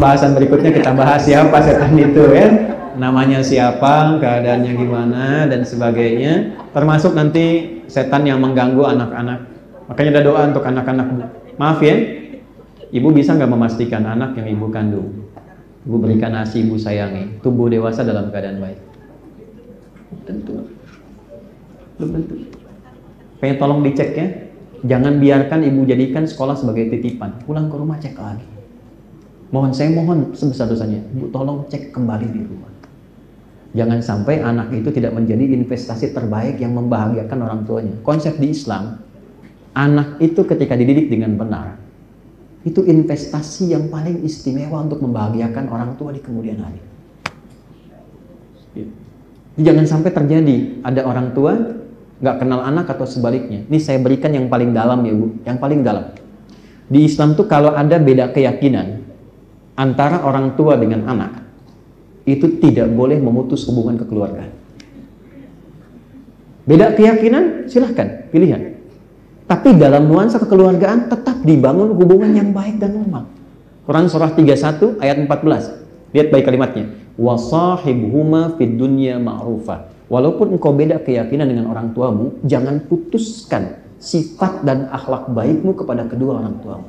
pembahasan berikutnya kita bahas siapa setan itu ya. Namanya siapa, keadaannya gimana, dan sebagainya. Termasuk nanti setan yang mengganggu anak-anak. Makanya ada doa untuk anak-anak. Maaf ya, ibu bisa nggak memastikan anak yang ibu kandung, ibu berikan ASI, ibu sayangi, tumbuh dewasa dalam keadaan baik? Tentu. Belum tentu. Pengen tolong dicek ya. Jangan biarkan ibu jadikan sekolah sebagai titipan. Pulang ke rumah cek lagi. Saya mohon sebesar-besarnya, ibu tolong cek kembali di rumah. Jangan sampai anak itu tidak menjadi investasi terbaik yang membahagiakan orang tuanya. Konsep di Islam, anak itu ketika dididik dengan benar, itu investasi yang paling istimewa untuk membahagiakan orang tua di kemudian hari. Jangan sampai terjadi ada orang tua nggak kenal anak atau sebaliknya. Ini saya berikan yang paling dalam ya Bu, yang paling dalam. Di Islam tuh kalau ada beda keyakinan antara orang tua dengan anak, itu tidak boleh memutus hubungan kekeluargaan. Beda keyakinan, silahkan, pilihan. Tapi dalam nuansa kekeluargaan tetap dibangun hubungan yang baik dan normal. Quran surah 31 ayat 14. Lihat baik kalimatnya. Wasahibhuma fid dunya ma'rufa. Walaupun engkau beda keyakinan dengan orang tuamu, jangan putuskan sifat dan akhlak baikmu kepada kedua orang tuamu.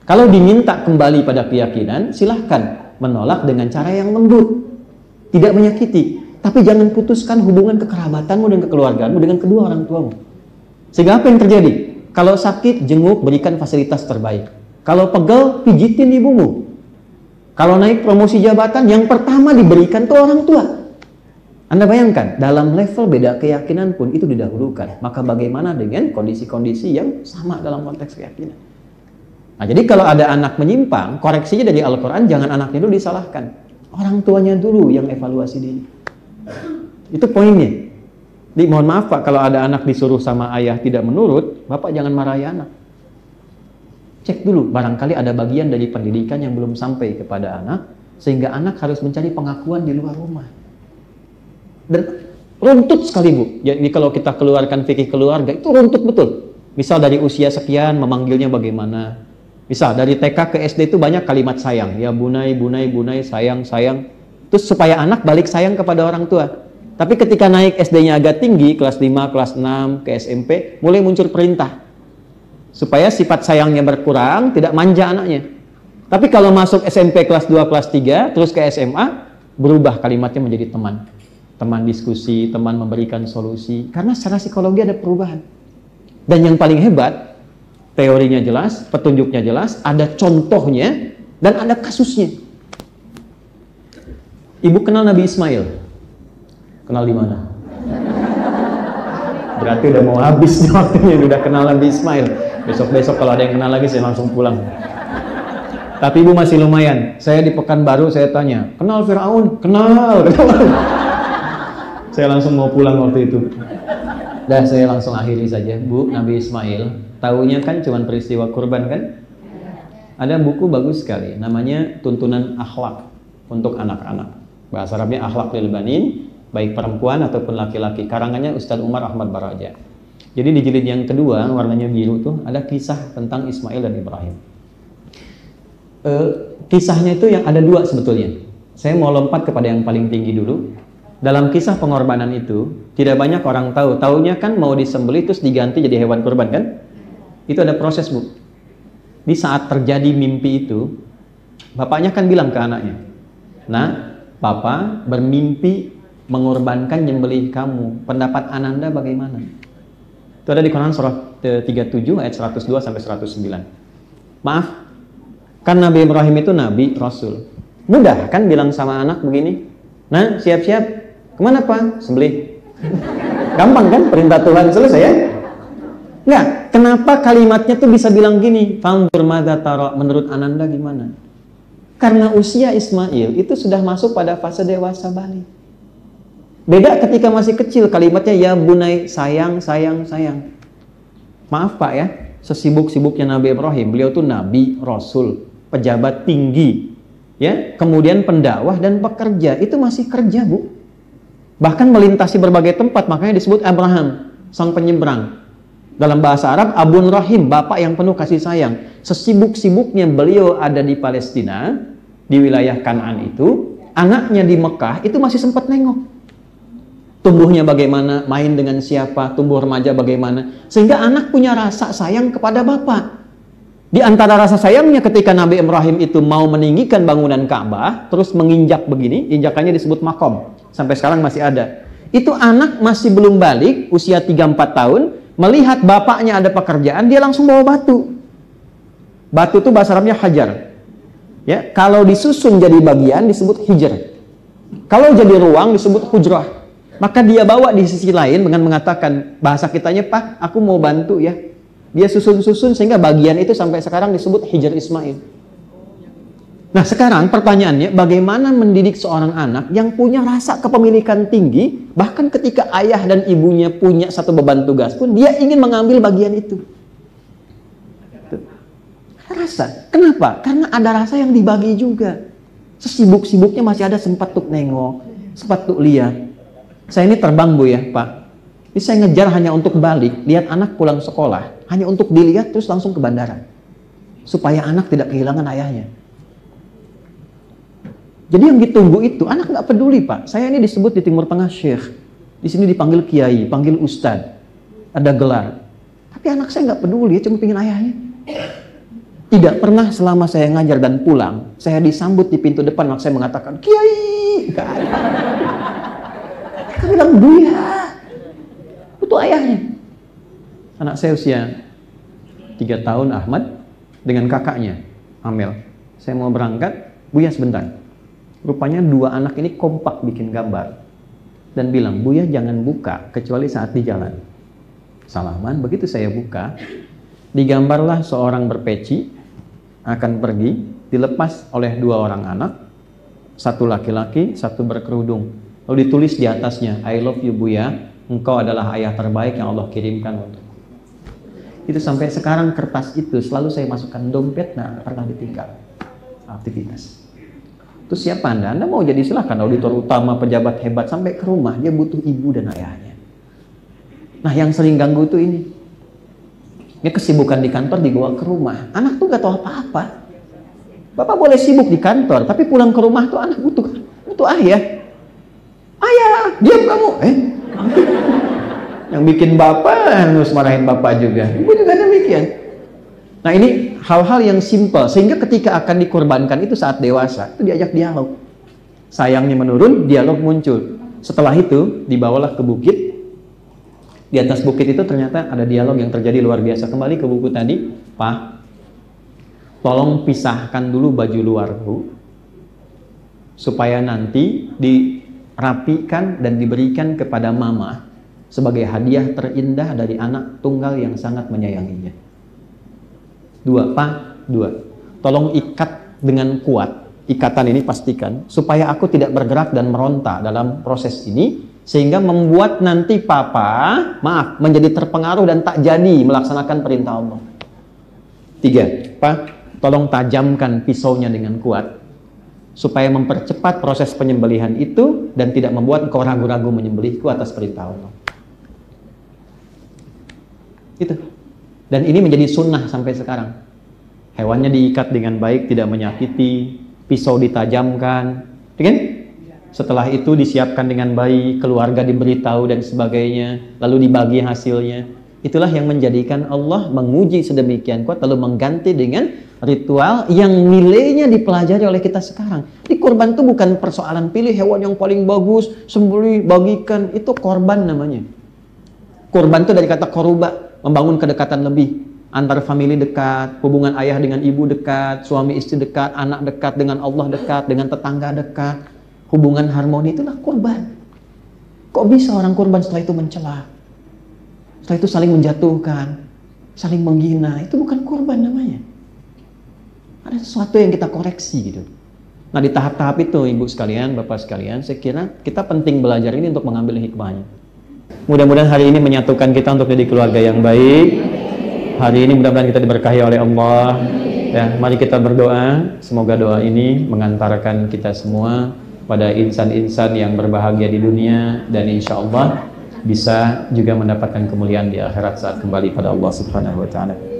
Kalau diminta kembali pada keyakinan, silahkan menolak dengan cara yang lembut, tidak menyakiti. Tapi jangan putuskan hubungan kekerabatanmu dan kekeluargaanmu dengan kedua orang tuamu. Sehingga apa yang terjadi? Kalau sakit, jenguk, berikan fasilitas terbaik. Kalau pegel, pijitin ibumu. Kalau naik promosi jabatan, yang pertama diberikan tuh orang tua. Anda bayangkan, dalam level beda keyakinan pun itu didahulukan. Maka bagaimana dengan kondisi-kondisi yang sama dalam konteks keyakinan? Nah, jadi kalau ada anak menyimpang, koreksinya dari Al-Quran, jangan anaknya dulu disalahkan. Orang tuanya dulu yang evaluasi diri. Itu poinnya. Jadi mohon maaf Pak, kalau ada anak disuruh sama ayah tidak menurut, Bapak jangan marahi anak. Cek dulu, barangkali ada bagian dari pendidikan yang belum sampai kepada anak, sehingga anak harus mencari pengakuan di luar rumah. Dan runtut sekali Bu. Jadi kalau kita keluarkan fikih keluarga, itu runtut betul. Misal dari usia sekian, memanggilnya bagaimana. Misal dari TK ke SD itu banyak kalimat sayang. Ya bunai, bunai, bunai, sayang, sayang. Terus supaya anak balik sayang kepada orang tua. Tapi ketika naik SD-nya agak tinggi, kelas 5, kelas 6, ke SMP, mulai muncul perintah. Supaya sifat sayangnya berkurang, tidak manja anaknya. Tapi kalau masuk SMP kelas 2, kelas 3, terus ke SMA, berubah kalimatnya menjadi teman. Teman diskusi, teman memberikan solusi. Karena secara psikologi ada perubahan. Dan yang paling hebat, teorinya jelas, petunjuknya jelas, ada contohnya, dan ada kasusnya. Ibu kenal Nabi Ismail? Kenal di mana? Berarti udah mau habis waktunya, udah kenal Nabi Ismail. Besok-besok kalau ada yang kenal lagi, saya langsung pulang. Tapi ibu masih lumayan. Saya di Pekanbaru, saya tanya, kenal Firaun? Kenal. Saya langsung mau pulang waktu itu. Dah, saya langsung akhiri saja. Bu, Nabi Ismail, taunya kan cuma peristiwa kurban kan? Ada buku bagus sekali, namanya Tuntunan Akhlak untuk anak-anak. Bahasa Arabnya Akhlak lil Banin, baik perempuan ataupun laki-laki. Karangannya Ustadz Umar Ahmad Baraja. Jadi di jilid yang kedua, warnanya biru tuh, ada kisah tentang Ismail dan Ibrahim. Kisahnya itu yang ada dua sebetulnya. Saya mau lompat kepada yang paling tinggi dulu. Dalam kisah pengorbanan itu, tidak banyak orang tahu. Taunya kan mau disembelih terus diganti jadi hewan kurban kan? Itu ada proses Bu. Di saat terjadi mimpi itu, bapaknya kan bilang ke anaknya, nah, papa bermimpi mengorbankan nyembelih kamu. Pendapat Ananda bagaimana? Itu ada di Quran surah 37 ayat 102 sampai 109. Maaf, kan Nabi Ibrahim itu Nabi, Rasul. Mudah kan bilang sama anak begini? Nah, siap-siap. Kemana Pak? Sembelih. Gampang kan? Perintah Tuhan, selesai ya? Enggak. Kenapa kalimatnya tuh bisa bilang gini? Fanzur madza tara, menurut Ananda gimana? Karena usia Ismail itu sudah masuk pada fase dewasa balik. Beda ketika masih kecil, kalimatnya ya bunai, sayang, sayang, sayang. Maaf Pak ya, sesibuk-sibuknya Nabi Ibrahim, beliau tuh Nabi, Rasul, pejabat tinggi, ya, kemudian pendakwah dan pekerja, itu masih kerja Bu. Bahkan melintasi berbagai tempat, makanya disebut Abraham, sang penyeberang. Dalam bahasa Arab, Abun Rahim, bapak yang penuh kasih sayang. sesibuk-sibuknya beliau ada di Palestina, di wilayah Kanaan itu, anaknya di Mekah itu masih sempat nengok. Tumbuhnya bagaimana, main dengan siapa, tumbuh remaja bagaimana. Sehingga anak punya rasa sayang kepada bapak. Di antara rasa sayangnya ketika Nabi Ibrahim itu mau meninggikan bangunan Ka'bah, terus menginjak begini, injakannya disebut makom. Sampai sekarang masih ada. Itu anak masih belum balik, usia 3-4 tahun, melihat bapaknya ada pekerjaan, dia langsung bawa batu. Batu itu bahasa Arabnya hajar. Ya, kalau disusun jadi bagian disebut hijr. Kalau jadi ruang disebut hujrah. Maka dia bawa di sisi lain dengan mengatakan, bahasa kitanya, Pak, aku mau bantu ya. Dia susun-susun sehingga bagian itu sampai sekarang disebut hijr Ismail. Nah sekarang pertanyaannya, bagaimana mendidik seorang anak yang punya rasa kepemilikan tinggi, bahkan ketika ayah dan ibunya punya satu beban tugas pun, dia ingin mengambil bagian itu. Rasa. Kenapa? Karena ada rasa yang dibagi juga. Sesibuk-sibuknya masih ada sempat tuh nengok, sempat tuh lihat. Saya ini terbang Bu ya Pak. Ini saya ngejar hanya untuk balik, lihat anak pulang sekolah, hanya untuk dilihat terus langsung ke bandara. Supaya anak tidak kehilangan ayahnya. Jadi yang ditunggu itu, anak nggak peduli Pak. Saya ini disebut di Timur Tengah Syekh. Di sini dipanggil Kiai, panggil Ustadz. Ada gelar. Tapi anak saya nggak peduli, cuma pengen ayahnya. Tidak pernah selama saya ngajar dan pulang, saya disambut di pintu depan, anak saya mengatakan, Kiai! Nggak ada. Mereka bilang, Buya. Itu ayahnya. Anak saya usia 3 tahun, Ahmad, dengan kakaknya, Amel. Saya mau berangkat, Buya sebentar. Rupanya 2 anak ini kompak bikin gambar. Dan bilang, Buya jangan buka, kecuali saat di jalan. Salaman, begitu saya buka, digambarlah seorang berpeci, akan pergi, dilepas oleh 2 orang anak, 1 laki-laki, 1 berkerudung. Lalu ditulis di atasnya, I love you Buya, engkau adalah ayah terbaik yang Allah kirimkan untuk. Itu sampai sekarang kertas itu selalu saya masukkan dompet, nah pernah ditinggal. Aktivitas. Terus siapa Anda? Anda mau jadi silahkan, auditor utama, pejabat hebat, sampai ke rumah, dia butuh ibu dan ayahnya. Nah yang sering ganggu itu ini. Ini kesibukan di kantor dibawa ke rumah. Anak tuh gak tahu apa-apa. Bapak boleh sibuk di kantor, tapi pulang ke rumah tuh anak butuh ayah. Ayah, diam kamu. Yang bikin bapak harus marahin bapak juga. Ibu juga demikian. Nah ini hal-hal yang simpel, sehingga ketika akan dikorbankan itu saat dewasa, itu diajak dialog. Sayangnya menurun, dialog muncul. Setelah itu, dibawalah ke bukit. Di atas bukit itu ternyata ada dialog yang terjadi luar biasa. Kembali ke buku tadi, Pak, tolong pisahkan dulu baju luarku, supaya nanti dirapikan dan diberikan kepada mama sebagai hadiah terindah dari anak tunggal yang sangat menyayanginya. 2, Pak, 2. Tolong ikat dengan kuat. Ikatan ini pastikan supaya aku tidak bergerak dan meronta dalam proses ini, sehingga membuat nanti Papa, maaf, menjadi terpengaruh dan tak jadi melaksanakan perintah Allah. 3, Pak, tolong tajamkan pisaunya dengan kuat supaya mempercepat proses penyembelihan itu dan tidak membuat engkau ragu-ragu menyembelihku atas perintah Allah. Itu. Dan ini menjadi sunnah sampai sekarang. Hewannya diikat dengan baik, tidak menyakiti, pisau ditajamkan, kan? Setelah itu disiapkan dengan baik, keluarga diberitahu dan sebagainya, lalu dibagi hasilnya. Itulah yang menjadikan Allah menguji sedemikian kuat, lalu mengganti dengan ritual yang nilainya dipelajari oleh kita sekarang. Di korban itu bukan persoalan pilih hewan yang paling bagus, sembelih, bagikan, itu korban namanya. Korban itu dari kata koruba, membangun kedekatan lebih. Antar famili dekat, hubungan ayah dengan ibu dekat, suami istri dekat, anak dekat, dengan Allah dekat, dengan tetangga dekat. Hubungan harmoni, itulah korban. Kok bisa orang korban setelah itu mencela? Setelah itu saling menjatuhkan, saling menghina, itu bukan korban namanya. Ada sesuatu yang kita koreksi gitu. Nah di tahap-tahap itu ibu sekalian, bapak sekalian, saya kira kita penting belajar ini untuk mengambil hikmahnya. Mudah-mudahan hari ini menyatukan kita untuk jadi keluarga yang baik. Hari ini mudah-mudahan kita diberkahi oleh Allah. Ya, mari kita berdoa, semoga doa ini mengantarkan kita semua pada insan-insan yang berbahagia di dunia, dan insya Allah bisa juga mendapatkan kemuliaan di akhirat saat kembali pada Allah Subhanahu wa Ta'ala.